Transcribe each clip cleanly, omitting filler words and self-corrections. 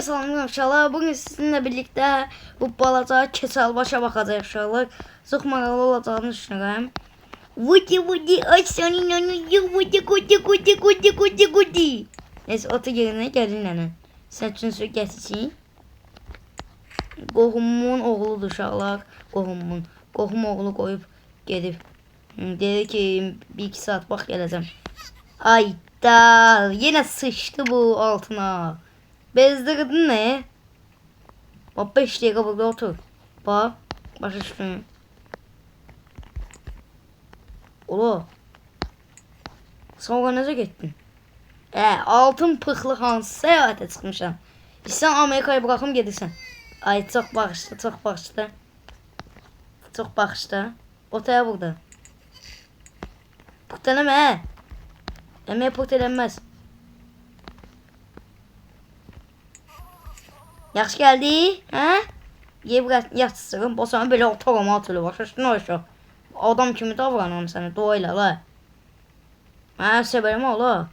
Salamlar inşallah. Bugün sizinle birlikte bu balaca keçal başa bakacağız inşallah. Çok maraqlı olacağını düşünürəm. Vudi ay senin önünü vudi. Neyse otu yerine gelin nənə. Sən üçün su gətirsin. Qohumumun oğludur uşaqlar. Qohum oğlu qoyub gedib. Dedi ki 1-2 saat bax gələcəm. Ayda yenə sıçdı bu altına. Bezdirdin ne? Bak 5 dakika burada otur. Bak. Baş üstüne. Ola. Sonra necə getdin? Altın pıxlı hansı səyahətə çıxmışam. İstən Amerikaya bıraxım gedirsən. Ay çox bağışlı. Çox bağışlı. Otaya burada. Pırt eləmə. Əməyə pırt eləmməz. Yaxşı gəldi, hə? Yebrət yatsın, o sana belə oturma atılır, başa aşağı. Adam kimi davranıram sənə, dua elə la. Mənə səbərim ola.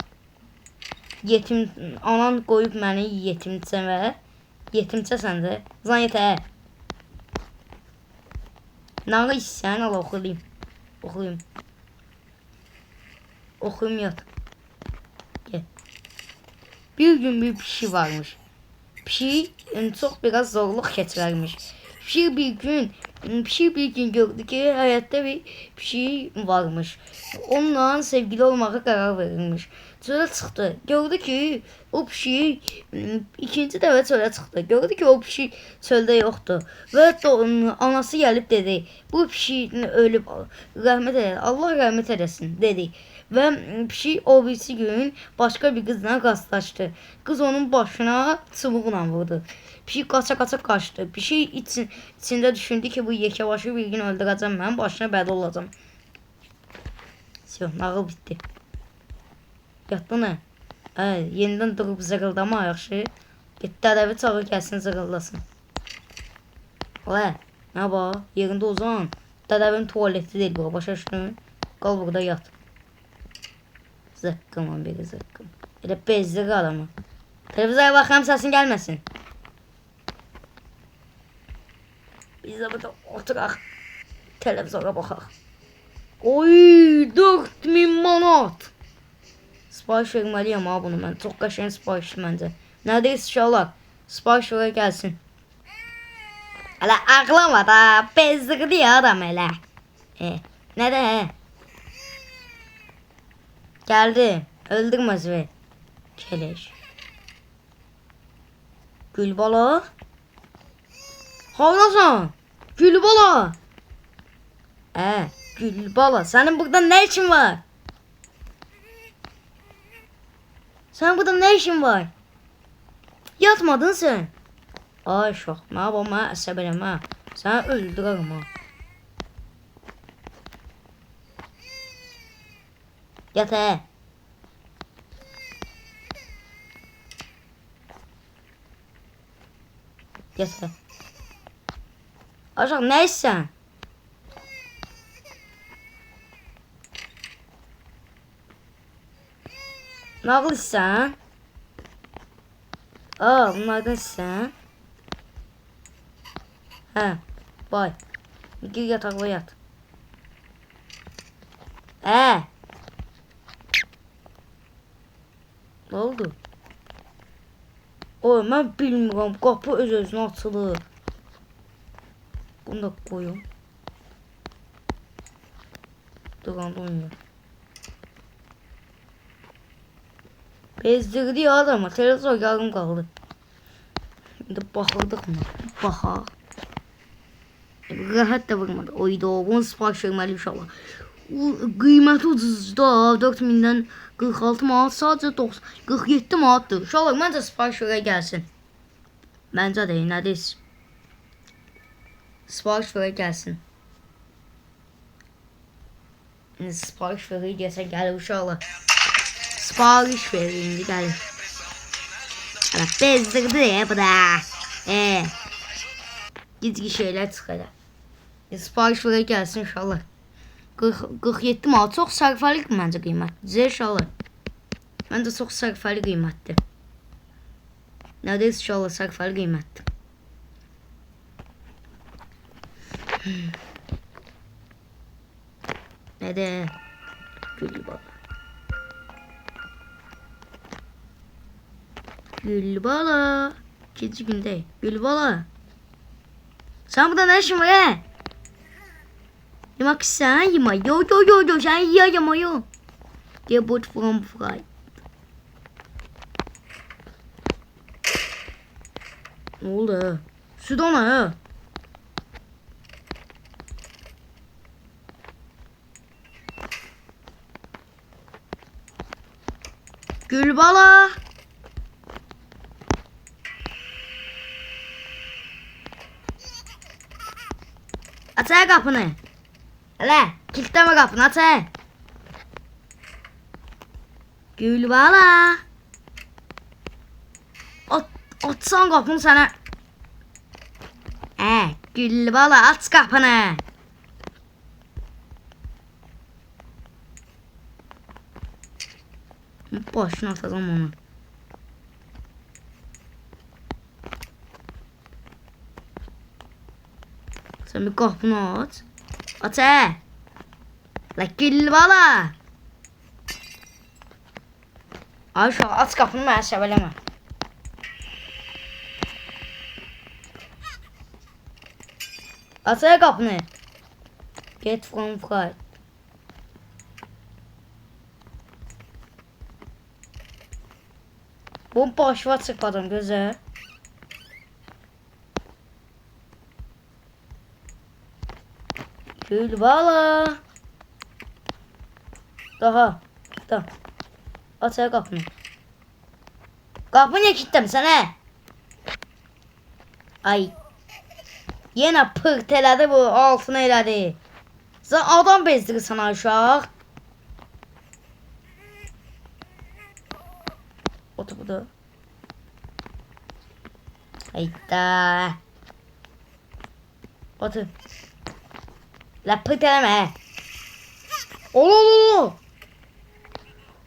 Yetim, anan qoyub məni yetimcəmə. Yetimcəsən də, zan yetə. Nağı istəyən ala oxuyum yat. Gel. Bir gün bir pişi varmış. Pişi çok biraz zorluk keçirərmiş. Pişi bir gün gördü ki hayatta bir pişi varmış. Onunla sevgili olmağa karar verilmiş. Çölə çıxdı. Gördü ki o pişi ikinci dəfə çölə çıxdı. Gördü ki o pişi çöldə yoxdur. Və anası gəlib dedi. Bu pişi ölüb rəhmət eləsin. Allah rəhmət eləsin dedi. Və pişik o birisi gün başka bir kızla rastlaşdı. Kız onun başına çubuğla vurdu. Pişik qaça qaçdı. Pişik içində düşündü ki bu yekəbaşı bir gün öldürəcəm mən, başına bədə olacam. Nağıl bitdi. Yatdı nə? Yenidən durub zırıldama yaxşı. Dədəvi çağır gəlsin zırıldasın. Nə bax, yerində uzan. Dədəvin tuvaleti deyil bu, başa düşdün. Qal burada yat. Zıkkımın biri zıkkım. Elə bezdirir adamı. Televizora baxıram səsin gəlməsin. Biz də burada oturaq. Televizora baxaq. Oy 4000 manat. Sipariş verməliyəm ha bunu mən. Çox qəşəng siparişdir məncə. Nədir inşallah? Sipariş verə gəlsin. Hələ ağlama da. Bezdirdi ya adam elə. Nədə? Geldi. Öldürmez ve. Keleş. Gülbala. Havlasan. Gülbala. Gülbala. Senin burada ne işin var? Senin burada ne işin var? Yatmadın sen. Ay şok. Ne yapalım ha? Əsəbələm ha. Səni öldürürüm ha. Yat he. Yat he. Aşağı ne istersen? Nağıl istersen? Bunlardan istersen? Bay. Gir yatakla yat. Ne oldu? Mən bilmirəm. Qapı öz-özünə açılır. Bunu da qoyum. Duranda oynayır. Bezdirdi ya adamı. Televizor yarım qaldı. İndi baxırdıq mı? Baxaq. Rahat da vurmadı. Oyda bunu sipariş verməli inşallah. Qiyməti ucuzda 4000-dən 46 manat sadəcə 47 manatdır. İnşallah məncə sipariş verə gəlsin. Məncə də nədir? Sipariş verə gəlsin. Sipariş verir desə gəlir inşallah. Sipariş verir indi gəlir. Hələ bezdirdi bu da. Gizli şeylər çıxacaq. Sipariş verə gəlsin inşallah. 47 manat çox sərfəli məncə qiymət. Zəşalı. Məncə çox sərfəli qiymətdir. Neredeyse şu anda sarfar kıymetli. Ne de Gülbala. Gülbala. İkinci günde. Gülbala. Sen burada ne işin var he? Yemek sen yeme. Yo yo yo yo sen yeme yo. Get bought from fry. Ne oldu? Suda ne? Gülbala. Aç kapını. Hele kilitleme kapını aç. Gülbala. Açsan kapını sana. Gülbala aç kapını. Boşuna atacağım onu. Sen bir kapını aç. Aç La Gülbala. Ayşe aç kapını mənə səbələmə. Aç kapını. Get from fry. Bu başıva çıkmadım gözə. Gülbala. Daha. Aç kapını. Kapını niye kilitlemişsin he? Ay. Yine pırt elədi bu. Altını elədi. Sen adam bezdirirsən aşağı. Otur burada. Hayda. Otur. La pırt eləmə. Olo.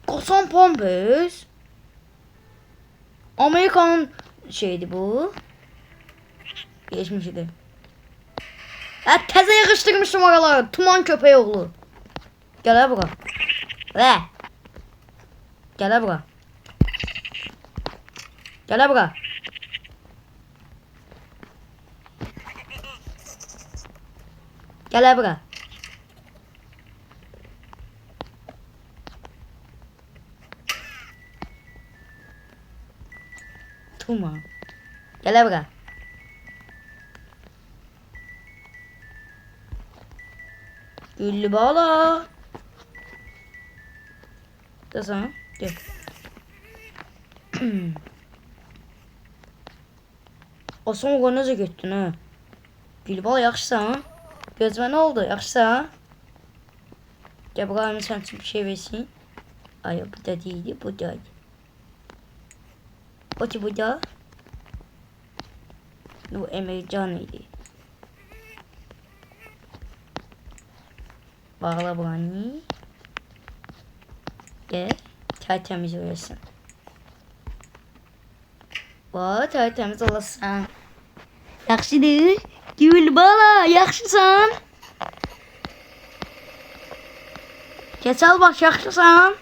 Kasan Pompes. Amerika'nın şeydi bu. Geçmişiydi. Teze yakıştırmışım oraları. Tuman köpeği oğlu. Gel buraya. Ve. Gel buraya. Gel buraya. Gel buraya. Tuma. Gel buraya. Gülbala. Da sana. Gel. O son o necə getdin ha? Gülbala yaxşısan? Gözümə nə oldu? Yaxşısan? Gel buraya sen için bir şey versin. Ay bu da değildi, bu da. O bu da. Bu Emircan'ıydı. Bağla buranı. Gel. Tertemiz olasın. Vay tertemiz olasın. Yaxşıdır. Gülbala yaxşısan. Keçal baş yaxşısan.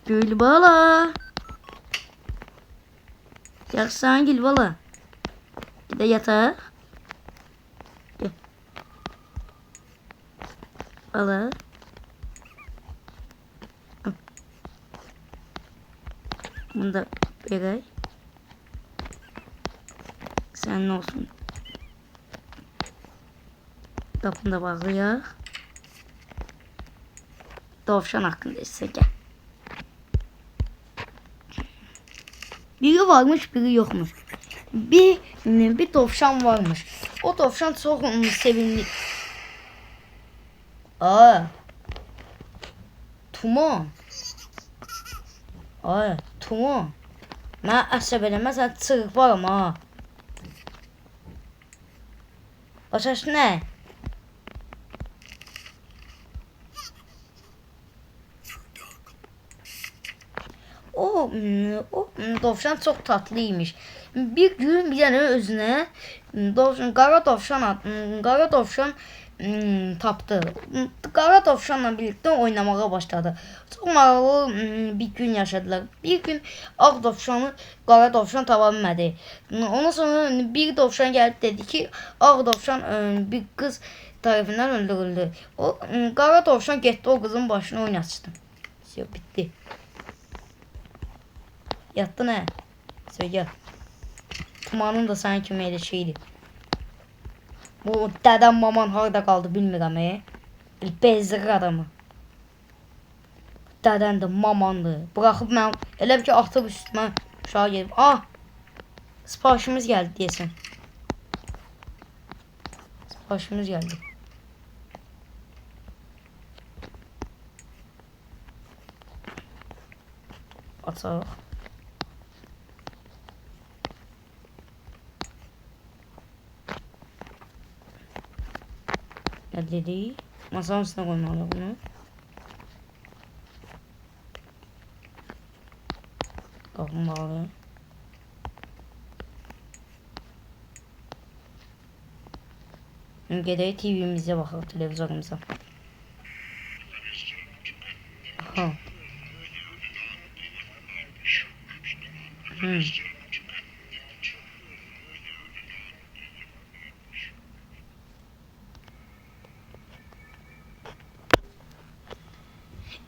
Gülbala. Yaxşısan Gülbala. Gide yatağa. Gel. Ala. Bunu da vereyim. Sen ne olsun? Kapını da bağlıyor. Tavşan hakkında ise gel. Biri varmış, biri yokmuş. Bir tavşan varmış. O tavşan çok sevimli. Tuma. Tuma. Mən əsəbələməsən çırparım ha. Başaşı nə? O dovşan çok tatlıymış. Bir gün bir tane özüne qara dovşan tapdı. Qara dovşanla birlikte oynamaya başladı. Çok maraqlı bir gün yaşadılar. Bir gün ağ dovşanı qara dovşan tapa bilmədi. Ondan sonra bir dovşan gelip dedi ki ağ dovşan bir kız tarafından öldürüldü. O qara dovşan getdi o kızın başına oynatdı. Bitti. Yattı ne? Söyle. Tumanın da sana kimi elə şeydi. Bu dədəm maman harda qaldı bilmirəm. Bezdirir adamı. Dədəndir, mamandır. Bıraxıb mən elə ki atıb üstümə uşağa gelib. Siparişimiz gəldi deyəsən. Siparişimiz gəldi. Açaq. Ne dedi? Masanın üstüne koymalıyım bunu. Kapım bağlı. Gedək TV'mizə baxaq, televizorumuza. Aha.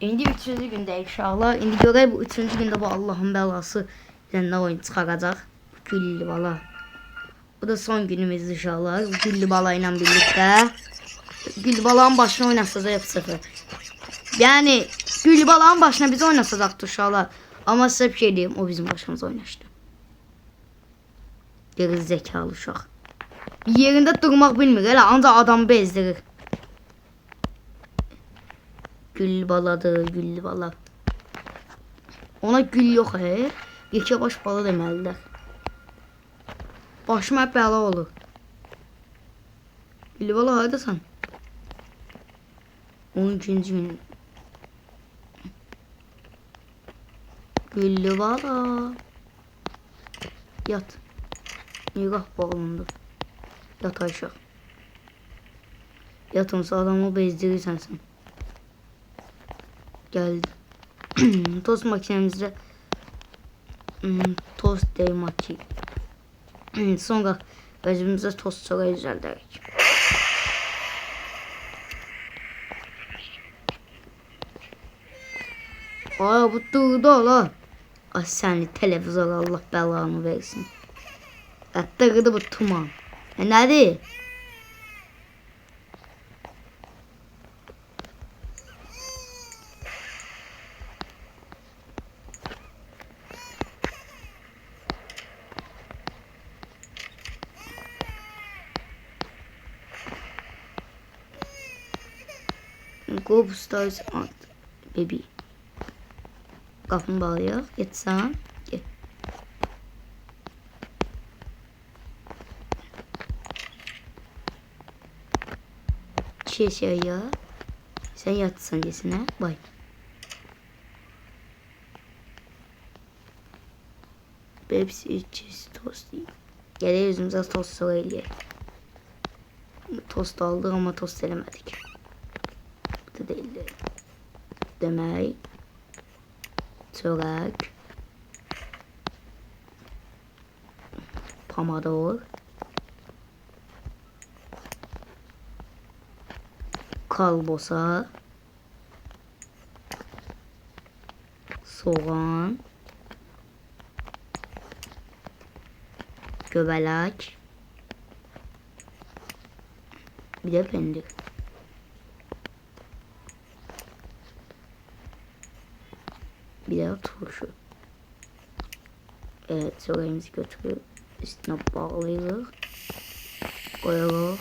İndi 3-cü gündə inşallah. İndi görək bu 3-cü gündə bu Allahın bəlası nə oyun çıxaracaq. Güllü bala. Bu da son günümüz inşallah. Güllü bala ilə birlikdə. Güllü balanın başına oynasacaq hep. Yani Güllü balanın başına biz oynasacaqdı inşallah. Ama size bir şey diyeyim, o bizim başımıza oynaşdı. Geri zekalı uşaq. Yerinde durmaq bilmir, elə ancaq adamı bezdirir. Gül baladır, gül bala. Ona gül yox, yekə baş bala deməlilər. Başıma hep bəla olur. Gül bala haradasan? 12-ci gün. Gül bala. Yat. Yığaq bağlandı. Yat aşağı. Yatımsa adamı bezdirirsən sən. Geldi. Tost makinemizde tost değil maki. Sonra gözümüzde tost çok güzel dedik. Bu durdu ola. Ay seni televizor Allah belanı versin. Attırdı bu tuman. Nedir? Go upstairs aunt baby. Kapını bağlıyor. Git sen. Gel. Şey ya. Sen yatsın desine. Bay. Pepsi cheese tost. Gel yüzümüze tost söyleye. Tost aldık ama tost elemedik. Bu da değildi. Demek. Çörek. Pomodor. Kalbosa. Soğan. Göbelek. Bir de pendir. Bir de turşu. Evet, çöreğimizi götürüyor. Üstüne bağlıyoruz. Koyalım.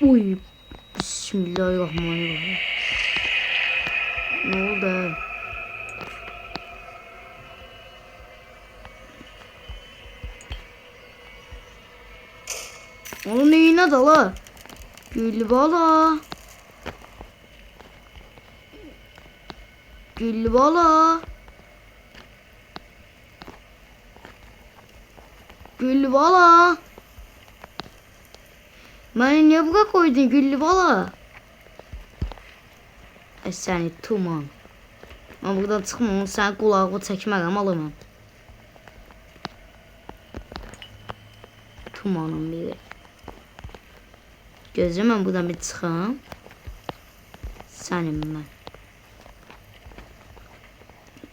Uy. Bismillahirrahmanirrahim. Ne oldu? Onun neyine dala? Gül bala. Gül bala. Güllü bala. Beni niye buraya koydun güllü bala? Səni tuman. Mən buradan çıxmam, sənin qulağını çəkmərəm alımam. Tumanın biri. Gözlə mən buradan bir çıxam. Sənim mən.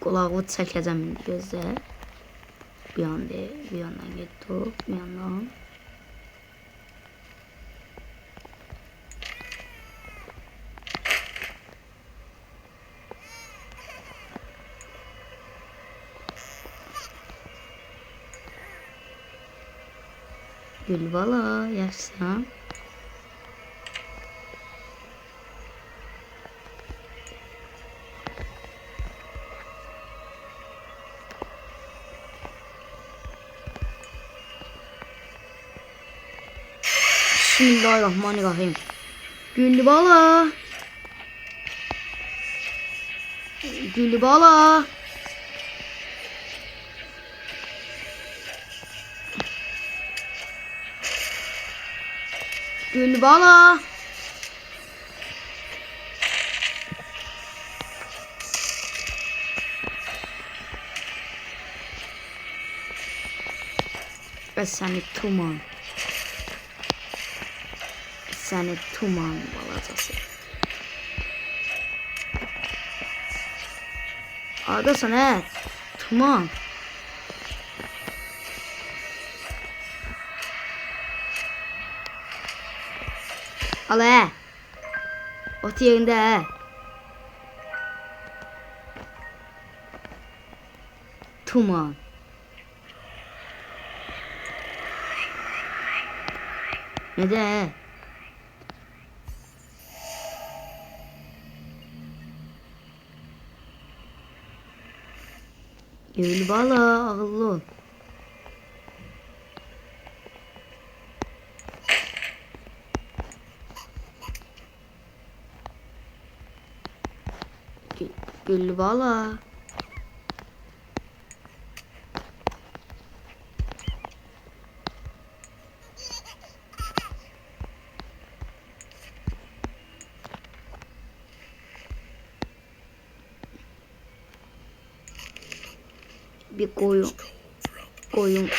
Qulağını çəkəcəm indi gözlə. Bir yandan getdi, bir yandan. Gülbala, yaxşısan? Bismillahirrahmanirrahim. Gülbala. Gülbala. Gülbala. Səni tuman. Səni tuman balacası. Haradasan tuman. Al ot yerində tuman. Nədə? Gülbala, ağıllı ol. Gülbala. Bir koyun.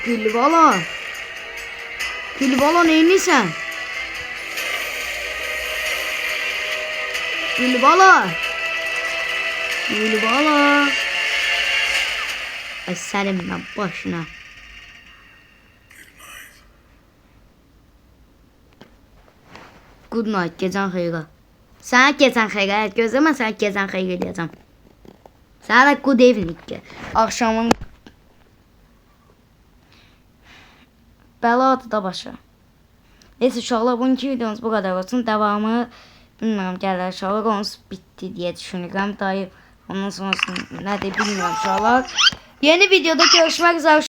Gülbala. Gülbala neymişsən? Gülbala. Sənin mən başına. Good night, gecən xeyrə. Sənə gecən xeyrə, gözlə mən sənə gecən xeyrə eləyəcəm. Sənə good evening, axşamın bəladır da başa. Neyse uşaqlar, bugünkü videomuz bu qədər olsun. Devamı bilmirəm, gələr uşaqlar, onsuz bitdi deyə düşünürəm. Dayı ondan sonrasını nədir bilmirəm uşaqlar. Yeni videoda görüşmək üzere.